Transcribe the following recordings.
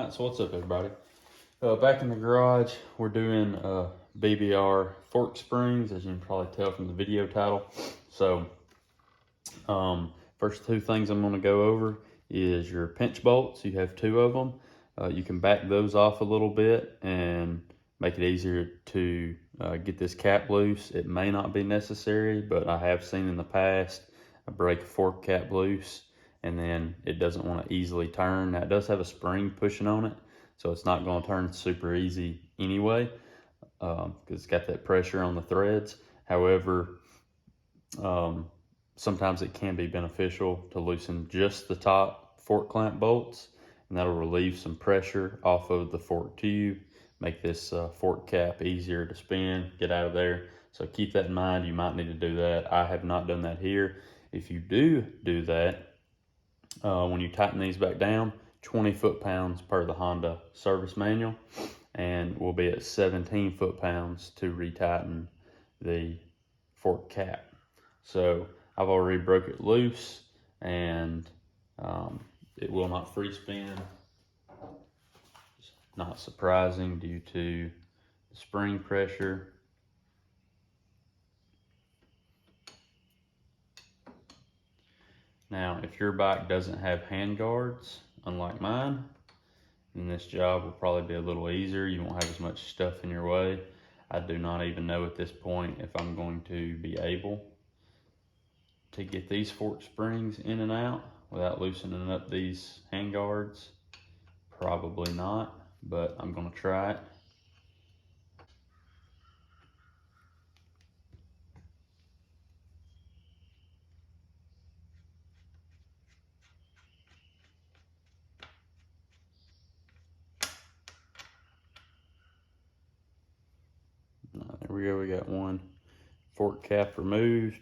Alright, so what's up everybody? Back in the garage, we're doing BBR fork springs, as you can probably tell from the video title. So, first two things I'm going to go over is your pinch bolts. You have two of them. You can back those off a little bit and make it easier to get this cap loose. It may not be necessary, but I have seen in the past I break a fork cap loose and then it doesn't want to easily turn. Now it does have a spring pushing on it, so it's not going to turn super easy anyway, because it's got that pressure on the threads. However, sometimes it can be beneficial to loosen just the top fork clamp bolts, and that'll relieve some pressure off of the fork tube, make this fork cap easier to spin, get out of there. So keep that in mind. You might need to do that. I have not done that here. If you do that, when you tighten these back down, 20 foot-pounds per the Honda service manual, and we'll be at 17 foot-pounds to retighten the fork cap. So I've already broke it loose, and it will not free spin. It's not surprising due to the spring pressure. Now, if your bike doesn't have hand guards, unlike mine, then this job will probably be a little easier. You won't have as much stuff in your way. I do not even know at this point if I'm going to be able to get these fork springs in and out without loosening up these hand guards. Probably not, but I'm gonna try it. There we go, we got one fork cap removed.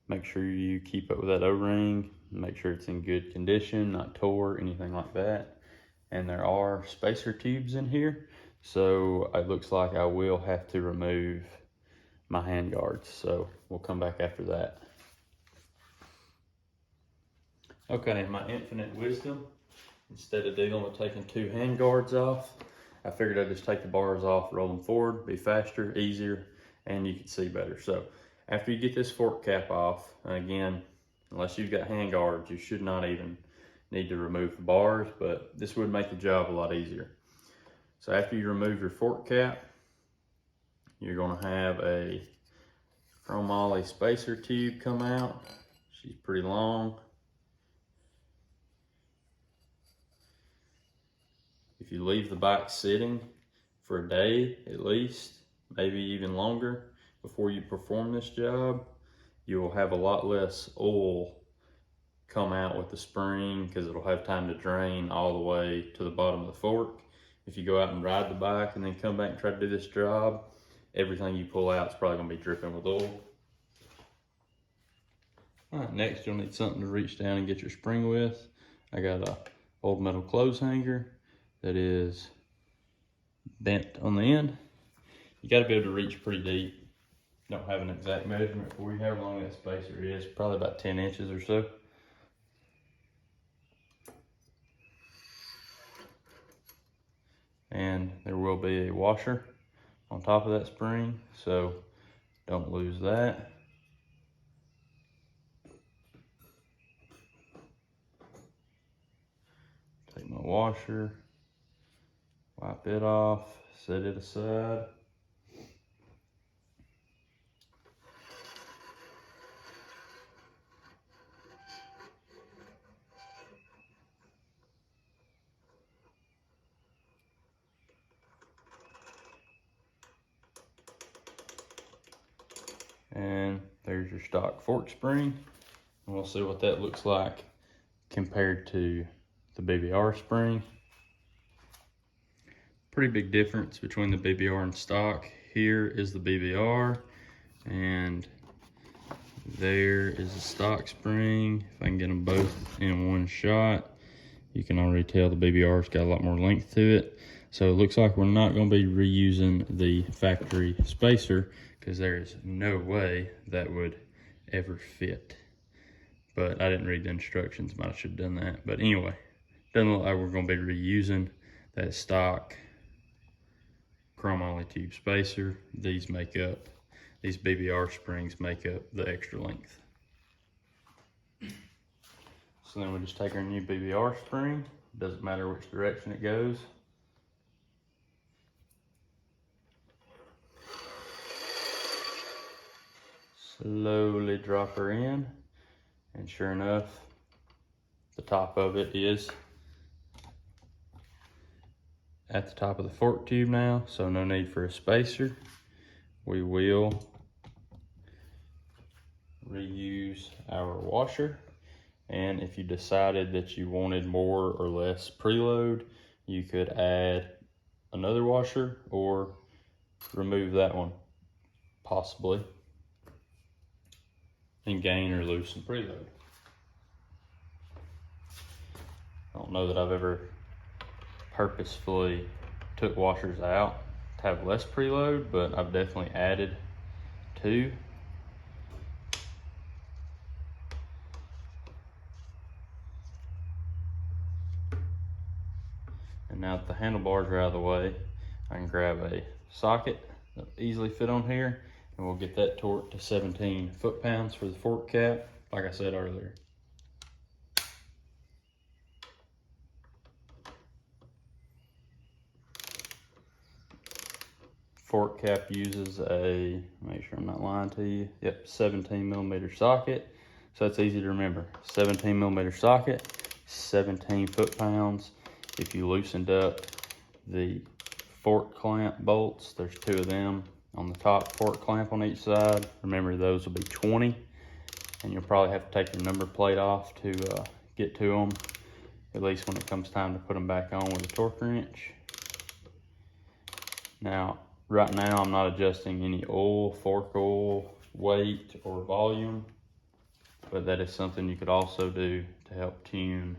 Make sure you keep up with that O-ring, make sure it's in good condition, not tore, anything like that. And there are spacer tubes in here, so it looks like I will have to remove my hand guards, so we'll come back after that. Okay, in my infinite wisdom, instead of dealing with taking two hand guards off, I figured I'd just take the bars off, roll them forward, be faster, easier, and you can see better. So after you get this fork cap off, again, unless you've got hand guards, you should not even need to remove the bars, but this would make the job a lot easier. So after you remove your fork cap, you're gonna have a chromoly spacer tube come out. She's pretty long. If you leave the bike sitting for a day at least, maybe even longer, before you perform this job, you will have a lot less oil come out with the spring, because it'll have time to drain all the way to the bottom of the fork. If you go out and ride the bike and then come back and try to do this job, everything you pull out is probably gonna be dripping with oil. All right, next you'll need something to reach down and get your spring with. I got a old metal clothes hanger that is bent on the end. You gotta be able to reach pretty deep. Don't have an exact measurement for you, however long that spacer is, probably about 10 inches or so. And there will be a washer on top of that spring, so don't lose that. Take my washer, wipe it off, set it aside. And there's your stock fork spring. And we'll see what that looks like compared to the BBR spring. Pretty big difference between the BBR and stock. Here is the BBR, and there is the stock spring. If I can get them both in one shot, you can already tell the BBR's got a lot more length to it. So it looks like we're not going to be reusing the factory spacer, because there is no way that would ever fit. But I didn't read the instructions, might have should have done that. But anyway, doesn't look like we're going to be reusing that stock chrome only tube spacer. These BBR springs make up the extra length. So then we just take our new BBR spring, doesn't matter which direction it goes. Slowly drop her in, and sure enough, the top of it is at the top of the fork tube now, so no need for a spacer. We will reuse our washer, and if you decided that you wanted more or less preload, you could add another washer or remove that one, possibly, and gain or lose some preload. I don't know that I've ever purposefully took washers out to have less preload, but I've definitely added two. And now that the handlebars are out of the way, I can grab a socket that easily fit on here, and we'll get that torqued to 17 foot-pounds for the fork cap, like I said earlier. Fork cap uses a, make sure I'm not lying to you, yep, 17mm socket. So it's easy to remember. 17mm socket, 17 foot-pounds. If you loosened up the fork clamp bolts, there's two of them on the top fork clamp on each side. Remember, those will be 20, and you'll probably have to take your number plate off to get to them, at least when it comes time to put them back on with a torque wrench. Now, right now, I'm not adjusting any oil, fork oil, weight, or volume, but that is something you could also do to help tune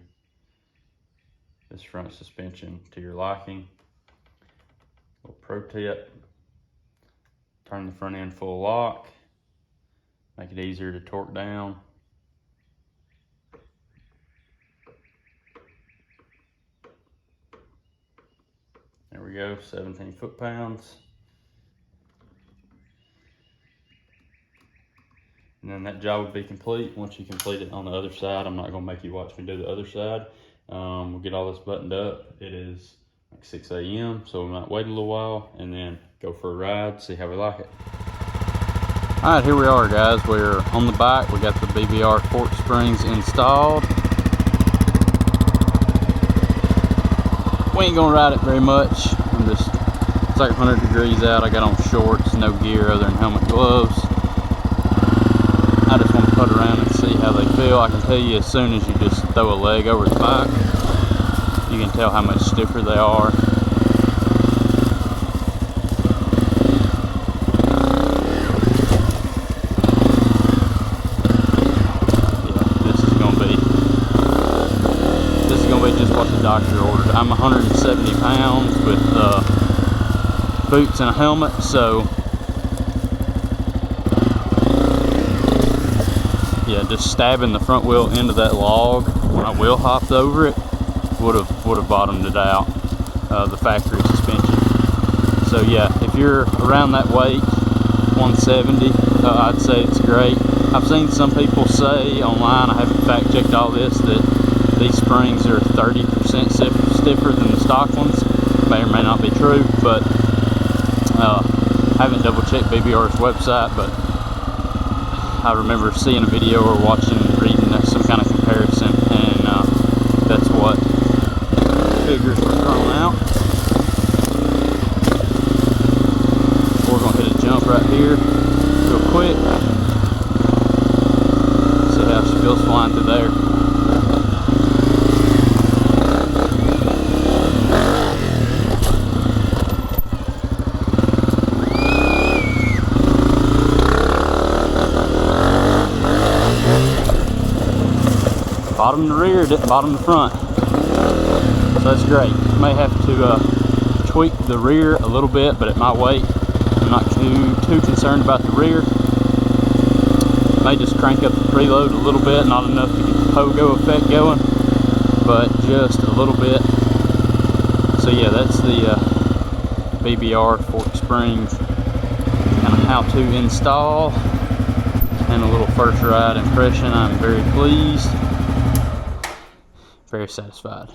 this front suspension to your liking. A little pro tip, turn the front end full lock, make it easier to torque down. There we go, 17 foot-pounds. And then that job would be complete once you complete it on the other side. I'm not gonna make you watch me do the other side. We'll get all this buttoned up. It is like 6 a.m., so we might wait a little while and then go for a ride, see how we like it. All right, here we are, guys. We're on the bike. We got the BBR fork springs installed. We ain't gonna ride it very much. It's like 100 degrees out. I got on shorts, no gear other than helmet, gloves. I just want to put around and see how they feel. I can tell you, as soon as you just throw a leg over the bike, you can tell how much stiffer they are. Yeah, this is gonna be just what the doctor ordered. I'm 170 pounds with boots and a helmet, so yeah, just stabbing the front wheel into that log when I wheel hopped over it would have bottomed it out, the factory suspension. So yeah, if you're around that weight, 170, I'd say it's great. I've seen some people say online, I haven't fact checked all this, that these springs are 30% stiffer than the stock ones. May or may not be true, but I haven't double checked BBR's website, but I remember seeing a video or reading some kind of comparison, and that's what figures were thrown out. We're going to hit a jump right here real quick. See how she feels flying through there. Bottom the rear, didn't bottom the front. So that's great. May have to tweak the rear a little bit, but at my weight, I'm not too concerned about the rear. May just crank up the preload a little bit, not enough to get the pogo effect going, but just a little bit. So yeah, that's the BBR fork springs, kind of how to install, and a little first ride impression. I'm very pleased, very satisfied.